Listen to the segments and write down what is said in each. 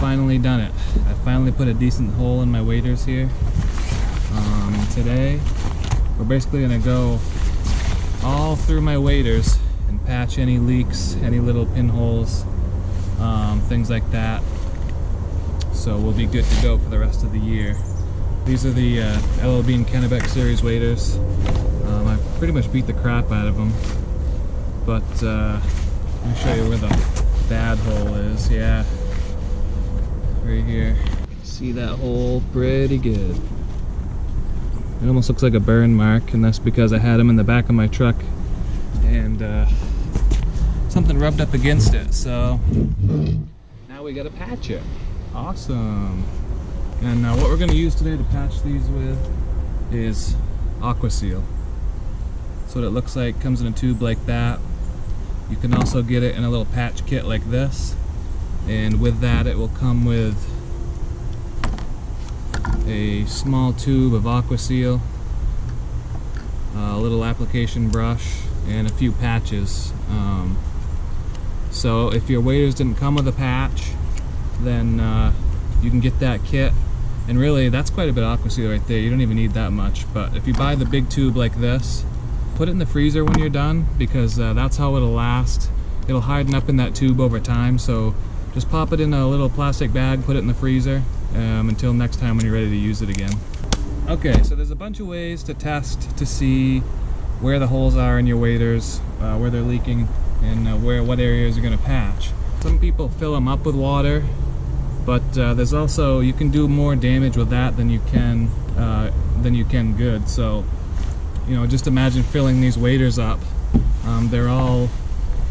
finally done it. I finally put a decent hole in my waders here. Today we're basically gonna go all through my waders and patch any leaks, any little pinholes, things like that. So we'll be good to go for the rest of the year. These are the LL Bean Kennebec series waders. I pretty much beat the crap out of them, but let me show you where the bad hole is. Yeah, right here. See that hole pretty good. It almost looks like a burn mark, and that's because I had them in the back of my truck and something rubbed up against it, so now we gotta patch it. Awesome. And what we're going to use today to patch these with is Aquaseal. So what it looks like, comes in a tube like that. You can also get it in a little patch kit like this, and with that it will come with a small tube of Aquaseal, a little application brush, and a few patches. So if your waders didn't come with a patch, then you can get that kit, and really that's quite a bit of Aquaseal right there. You don't even need that much, but if you buy the big tube like this, put it in the freezer when you're done, because that's how it'll last. It'll harden up in that tube over time, so just pop it in a little plastic bag, put it in the freezer until next time when you're ready to use it again. Okay, so there's a bunch of ways to test to see where the holes are in your waders, where they're leaking, and what areas you're going to patch. Some people fill them up with water, but there's also, you can do more damage with that than you can good. So, you know, just imagine filling these waders up. They're all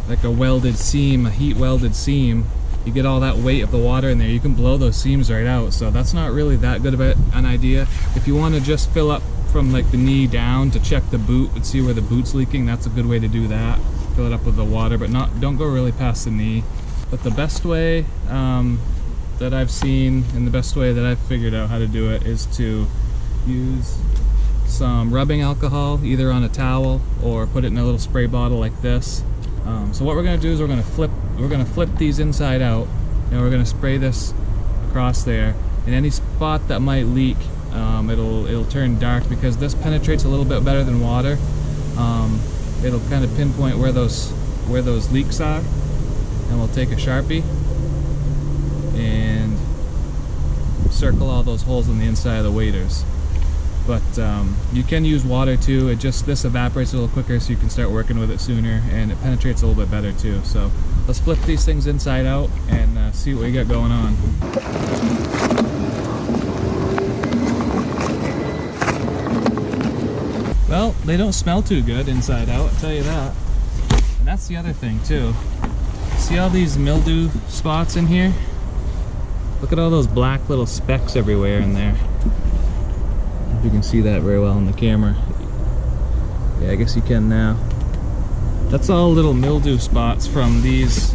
like a welded seam, a heat welded seam. You get all that weight of the water in there, you can blow those seams right out. So that's not really that good of an idea. If you want to just fill up from like the knee down to check the boot and see where the boot's leaking, that's a good way to do that. Fill it up with the water, but don't go really past the knee. But the best way that I've seen, and the best way that I've figured out how to do it, is to use some rubbing alcohol either on a towel or put it in a little spray bottle like this. So what we're going to do is we're going to flip these inside out, and we're going to spray this across there. And any spot that might leak, it'll turn dark, because this penetrates a little bit better than water. It'll kind of pinpoint where those leaks are, and we'll take a Sharpie and circle all those holes on the inside of the waders. But you can use water too. This evaporates a little quicker, so you can start working with it sooner, and it penetrates a little bit better too. So let's flip these things inside out and see what we got going on. Well, they don't smell too good inside out, I'll tell you that. And that's the other thing too. See all these mildew spots in here? Look at all those black little specks everywhere in there. You can see that very well on the camera. Yeah, I guess you can now. That's all little mildew spots from these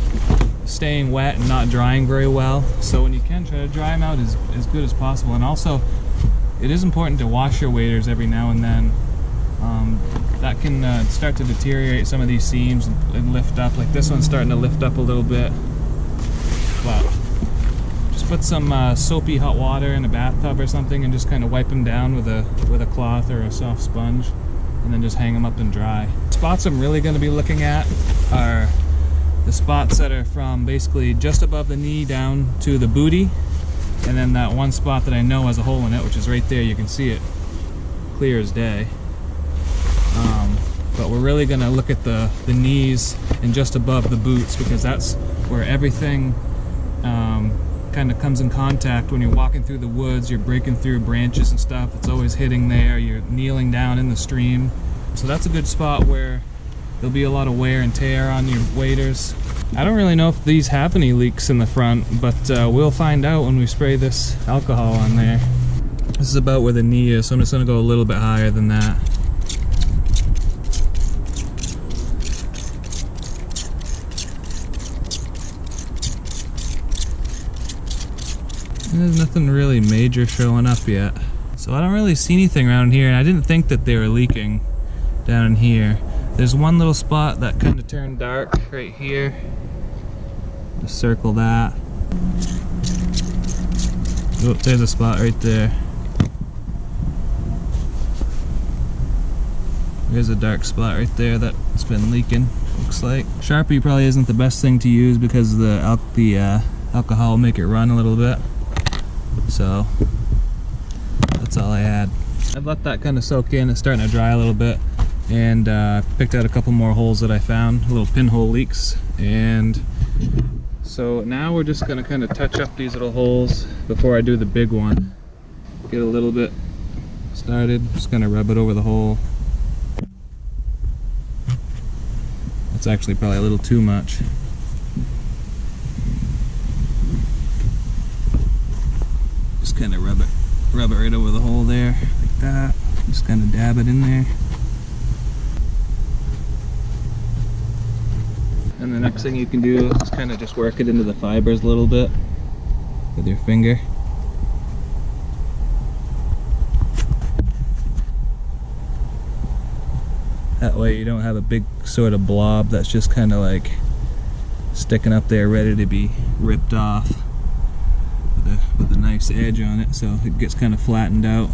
staying wet and not drying very well. So when you can, try to dry them out as good as possible. And also, it is important to wash your waders every now and then. That can start to deteriorate some of these seams and lift up. Like this one's starting to lift up a little bit. But put some soapy hot water in a bathtub or something and just kind of wipe them down with a cloth or a soft sponge, and then just hang them up and dry. Spots I'm really going to be looking at are the spots that are from basically just above the knee down to the booty, and then that one spot that I know has a hole in it, which is right there. You can see it clear as day. But we're really going to look at the knees and just above the boots, because that's where everything kind of comes in contact. When you're walking through the woods, you're breaking through branches and stuff, it's always hitting there. You're kneeling down in the stream, so that's a good spot where there'll be a lot of wear and tear on your waders. I don't really know if these have any leaks in the front, but we'll find out when we spray this alcohol on there. This is about where the knee is, so I'm just going to go a little bit higher than that. There's nothing really major showing up yet. So I don't really see anything around here, and I didn't think that they were leaking down in here. There's one little spot that kind of turned dark right here. Just circle that. Oh, there's a spot right there. There's a dark spot right there that's been leaking, looks like. Sharpie probably isn't the best thing to use because the alcohol will make it run a little bit. So that's all I had. I've let that kind of soak in. It's starting to dry a little bit, and picked out a couple more holes that I found, little pinhole leaks. And so now we're just gonna kind of touch up these little holes before I do the big one. Get a little bit started, just gonna rub it over the hole. That's actually probably a little too much. Just kind of rub it right over the hole there, like that. Just kind of dab it in there. And the next thing you can do is kind of just work it into the fibers a little bit with your finger. That way you don't have a big sort of blob that's just kind of like sticking up there ready to be ripped off with a nice edge on it, so it gets kind of flattened out,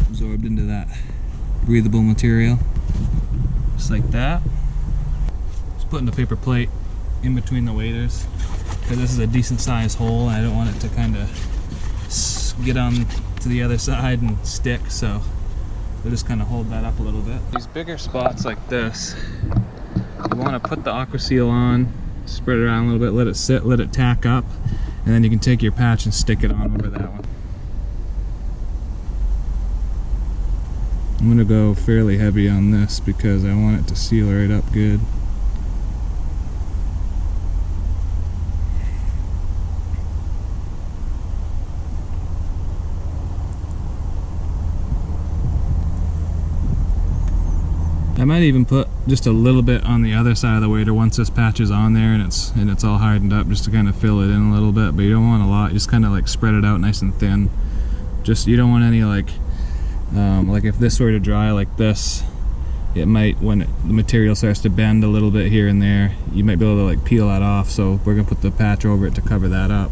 absorbed into that breathable material, just like that. Just putting the paper plate in between the waders because this is a decent sized hole and I don't want it to kind of get on to the other side and stick, so we'll just kind of hold that up a little bit. These bigger spots like this, you want to put the Aquaseal on, spread it around a little bit, let it sit, let it tack up, and then you can take your patch and stick it on over that one. I'm going to go fairly heavy on this because I want it to seal right up good. I might even put just a little bit on the other side of the wader once this patch is on there and it's all hardened up, just to kind of fill it in a little bit, but you don't want a lot. Just kind of like spread it out nice and thin. Just, you don't want any like if this were to dry like this, it might, when the material starts to bend a little bit here and there, you might be able to like peel that off, so we're gonna put the patch over it to cover that up.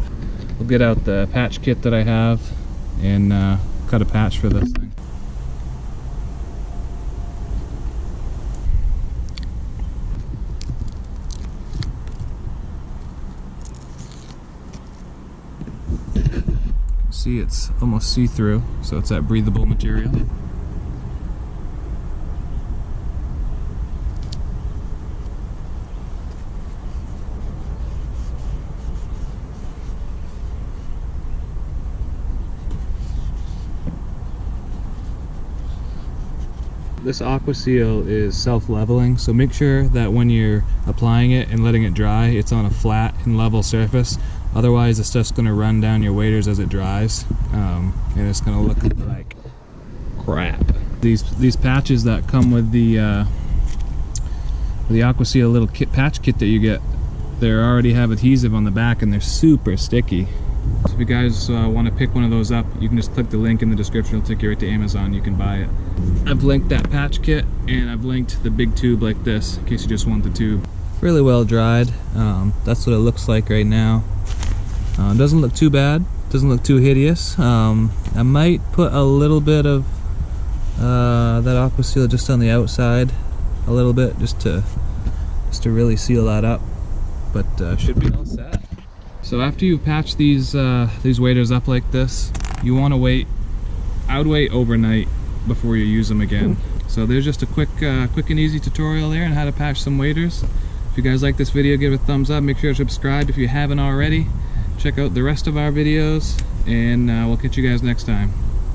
We'll get out the patch kit that I have and cut a patch for this thing. See, it's almost see-through, so it's that breathable material. This Aquaseal is self-leveling, so make sure that when you're applying it and letting it dry, it's on a flat and level surface. Otherwise, the stuff's going to run down your waders as it dries, and it's going to look like crap. These patches that come with the Aquaseal little patch kit that you get, they already have adhesive on the back and they're super sticky. So if you guys want to pick one of those up, you can just click the link in the description. It'll take you right to Amazon. You can buy it. I've linked that patch kit and I've linked the big tube like this in case you just want the tube. Really well dried. That's what it looks like right now. Doesn't look too bad, doesn't look too hideous. I might put a little bit of that Aquaseal just on the outside, a little bit, just to really seal that up, but should be all set. So after you've patched these waders up like this, you want to wait. I would wait overnight before you use them again. So there's just a quick and easy tutorial there on how to patch some waders. If you guys like this video, give it a thumbs up. Make sure to subscribe if you haven't already. Check out the rest of our videos, and we'll catch you guys next time.